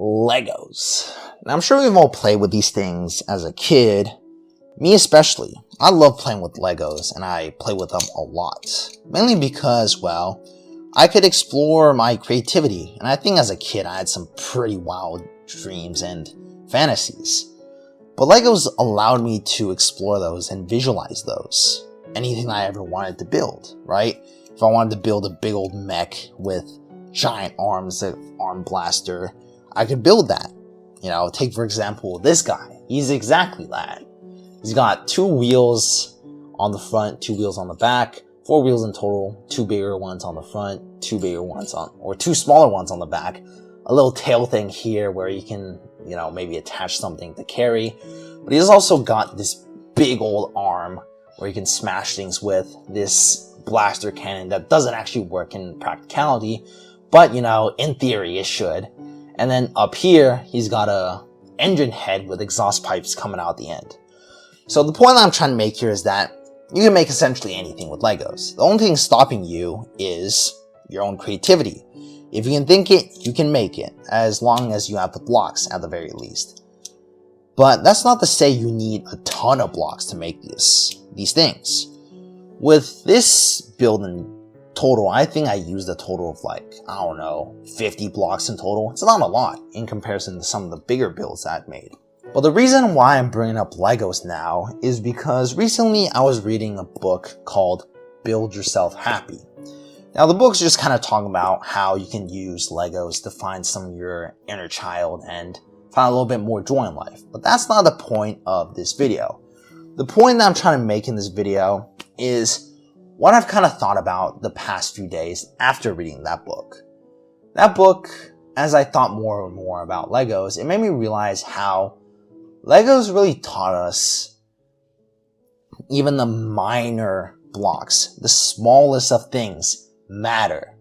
Legos. Now, I'm sure we've all played with these things as a kid. Me especially. I love playing with Legos, and I play with them a lot. Mainly because, well, I could explore my creativity, and I think as a kid I had some pretty wild dreams and fantasies. But Legos allowed me to explore those and visualize those. Anything I ever wanted to build, right? If I wanted to build a big old mech with giant arms, an arm blaster, I could build that. You know, take for example this guy. He's exactly that. He's got 2 wheels on the front, 2 wheels on the back, 4 wheels in total, 2 bigger ones on the front, 2 bigger ones or 2 smaller ones on the back. A little tail thing here where you can, you know, maybe attach something to carry. But he's also got this big old arm where you can smash things with, this blaster cannon that doesn't actually work in practicality, but you know, in theory it should. And then up here, he's got a engine head with exhaust pipes coming out the end. So the point that I'm trying to make here is that you can make essentially anything with Legos. The only thing stopping you is your own creativity. If you can think it, you can make it, as long as you have the blocks at the very least. But that's not to say you need a ton of blocks to make these things. With this build in total, I think I used a total of like, I don't know, 50 blocks in total. It's not a lot in comparison to some of the bigger builds that I've made. But the reason why I'm bringing up Legos now is because recently I was reading a book called Build Yourself Happy. Now the book's just kind of talking about how you can use Legos to find some of your inner child and find a little bit more joy in life. But that's not the point of this video. The point that I'm trying to make in this video is what I've kind of thought about the past few days after reading that book. That book, as I thought more and more about Legos, it made me realize how Legos really taught us even the minor blocks, the smallest of things matter.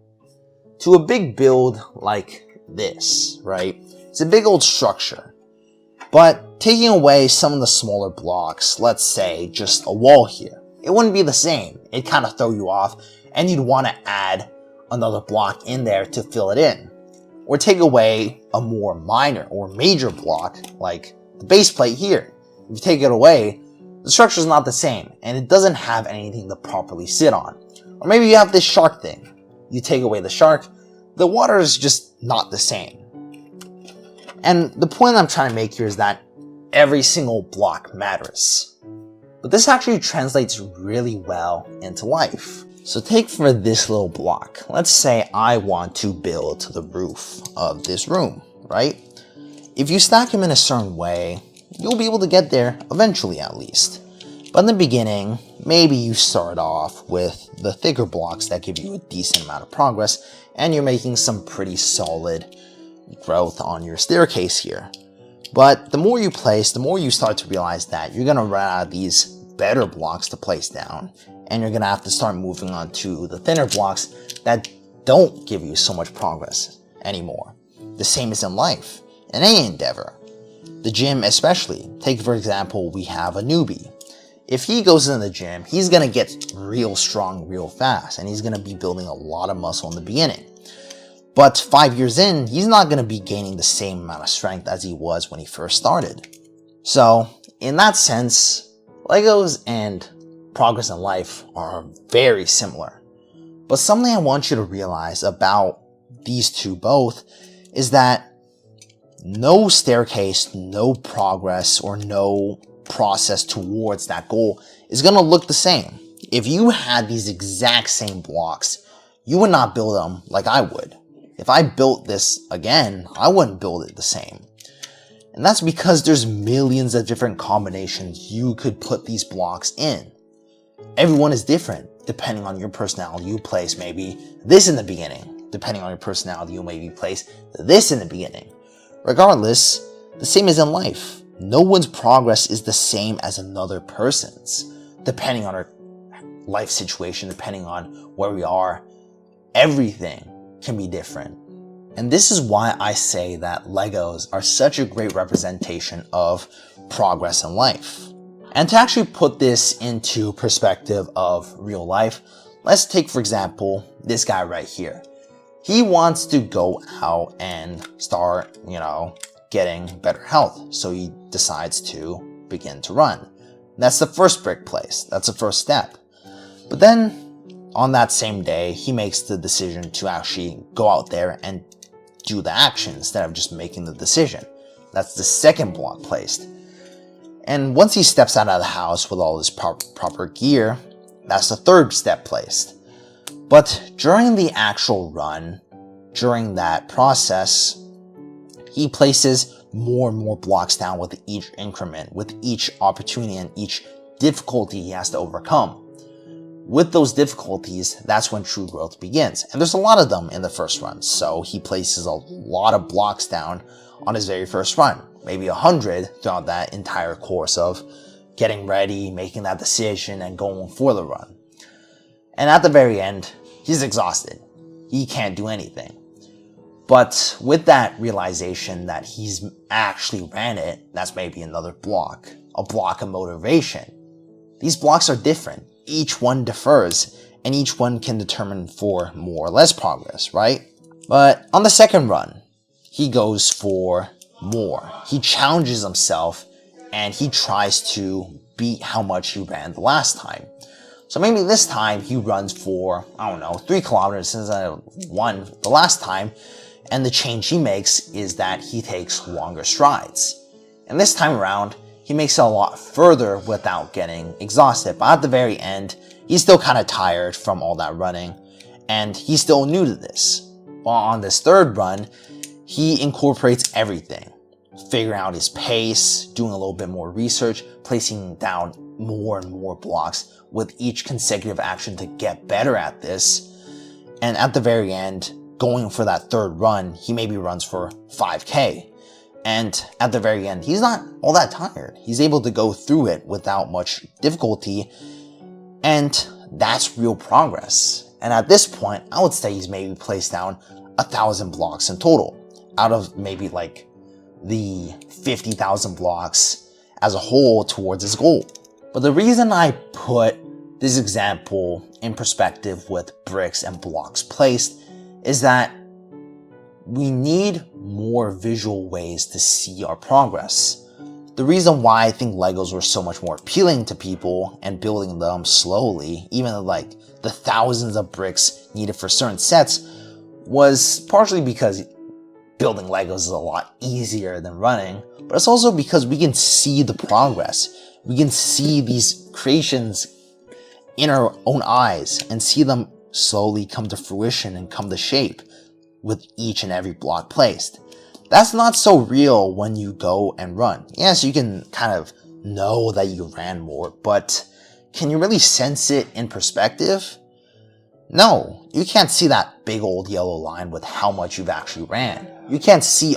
To a big build like this, right? It's a big old structure. But taking away some of the smaller blocks, let's say just a wall here, it wouldn't be the same. It'd kind of throw you off, and you'd want to add another block in there to fill it in. Or take away a more minor or major block, like the base plate here. If you take it away, the structure's not the same, and it doesn't have anything to properly sit on. Or maybe you have this shark thing. You take away the shark, the water is just not the same. And the point I'm trying to make here is that every single block matters. But this actually translates really well into life. So take for this little block. Let's say I want to build the roof of this room, right? If you stack them in a certain way, you'll be able to get there eventually at least. But in the beginning, maybe you start off with the thicker blocks that give you a decent amount of progress, and you're making some pretty solid growth on your staircase here. But the more you place, the more you start to realize that you're going to run out of these better blocks to place down, and you're going to have to start moving on to the thinner blocks that don't give you so much progress anymore. The same is in life, in any endeavor. The gym especially. Take for example, we have a newbie. If he goes in the gym, he's going to get real strong real fast, and he's going to be building a lot of muscle in the beginning. But 5 years in, he's not going to be gaining the same amount of strength as he was when he first started. So, in that sense, Legos and progress in life are very similar. But something I want you to realize about these two both is that no staircase, no progress, or no process towards that goal is going to look the same. If you had these exact same blocks, you would not build them like I would. If I built this again, I wouldn't build it the same. And that's because there's millions of different combinations you could put these blocks in. Everyone is different. Depending on your personality, you place maybe this in the beginning. Depending on your personality, you maybe place this in the beginning. Regardless, the same is in life. No one's progress is the same as another person's. Depending on our life situation, depending on where we are, everything can be different. And this is why I say that Legos are such a great representation of progress in life. And to actually put this into perspective of real life, let's take for example this guy right here. He wants to go out and start, getting better health. So he decides to begin to run. That's the first brick placed. That's the first step. But then on that same day, he makes the decision to actually go out there and do the action instead of just making the decision. That's the second block placed. And once he steps out of the house with all his proper gear, that's the third step placed. But during the actual run, during that process, he places more and more blocks down with each increment, with each opportunity and each difficulty he has to overcome. With those difficulties, that's when true growth begins. And there's a lot of them in the first run, so he places a lot of blocks down on his very first run. Maybe 100 throughout that entire course of getting ready, making that decision, and going for the run. And at the very end, he's exhausted. He can't do anything. But with that realization that he's actually ran it, that's maybe another block. A block of motivation. These blocks are different. Each one differs, and each one can determine for more or less progress, right? But on the second run, he goes for more. He challenges himself, and he tries to beat how much he ran the last time. So maybe this time he runs for, 3 kilometers since I won the last time, and the change he makes is that he takes longer strides. And this time around, he makes it a lot further without getting exhausted. But at the very end, he's still kind of tired from all that running, and he's still new to this. While on this third run, he incorporates everything. Figuring out his pace, doing a little bit more research, placing down more and more blocks with each consecutive action to get better at this. And at the very end, going for that third run, he maybe runs for 5K. And at the very end, he's not all that tired. He's able to go through it without much difficulty. And that's real progress. And at this point, I would say he's maybe placed down 1,000 blocks in total out of maybe like the 50,000 blocks as a whole towards his goal. But the reason I put this example in perspective with bricks and blocks placed is that we need more visual ways to see our progress. The reason why I think Legos were so much more appealing to people and building them slowly, even like the thousands of bricks needed for certain sets, was partially because building Legos is a lot easier than running, but it's also because we can see the progress. We can see these creations in our own eyes and see them slowly come to fruition and come to shape with each and every block placed. That's not so real when you go and run. Yes, you can kind of know that you ran more, but can you really sense it in perspective? No, you can't see that big old yellow line with how much you've actually ran. You can't see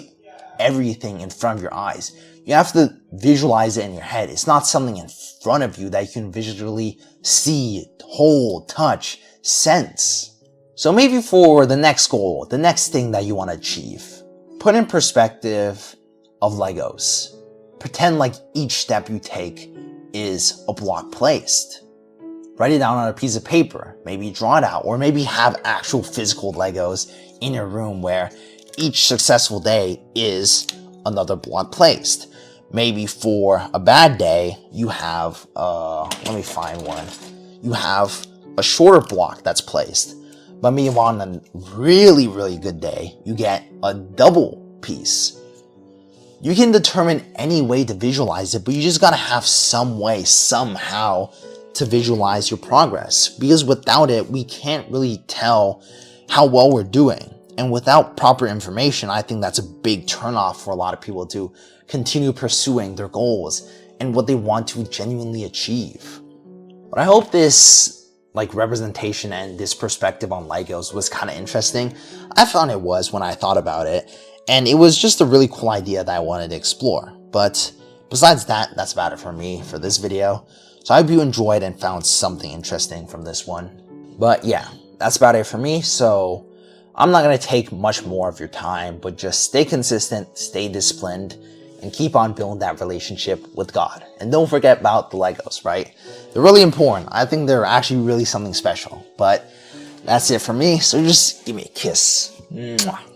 everything in front of your eyes. You have to visualize it in your head. It's not something in front of you that you can visually see, hold, touch, sense. So maybe for the next goal, the next thing that you want to achieve, put in perspective of Legos. Pretend like each step you take is a block placed. Write it down on a piece of paper, maybe draw it out, or maybe have actual physical Legos in your room where each successful day is another block placed. Maybe for a bad day, you have, let me find one. You have a shorter block that's placed. But maybe on a really, really good day, you get a double piece. You can determine any way to visualize it, but you just gotta have some way, somehow, to visualize your progress. Because without it, we can't really tell how well we're doing. And without proper information, I think that's a big turnoff for a lot of people to continue pursuing their goals and what they want to genuinely achieve. But I hope this representation and this perspective on Legos was kind of interesting. I found it was when I thought about it, and it was just a really cool idea that I wanted to explore. But besides that, that's about it for me for this video. So I hope you enjoyed and found something interesting from this one. But yeah, that's about it for me. So I'm not going to take much more of your time, but just stay consistent, stay disciplined, and keep on building that relationship with God. And don't forget about the Legos, right? They're really important. I think they're actually really something special. But that's it for me, so just give me a kiss. Mwah.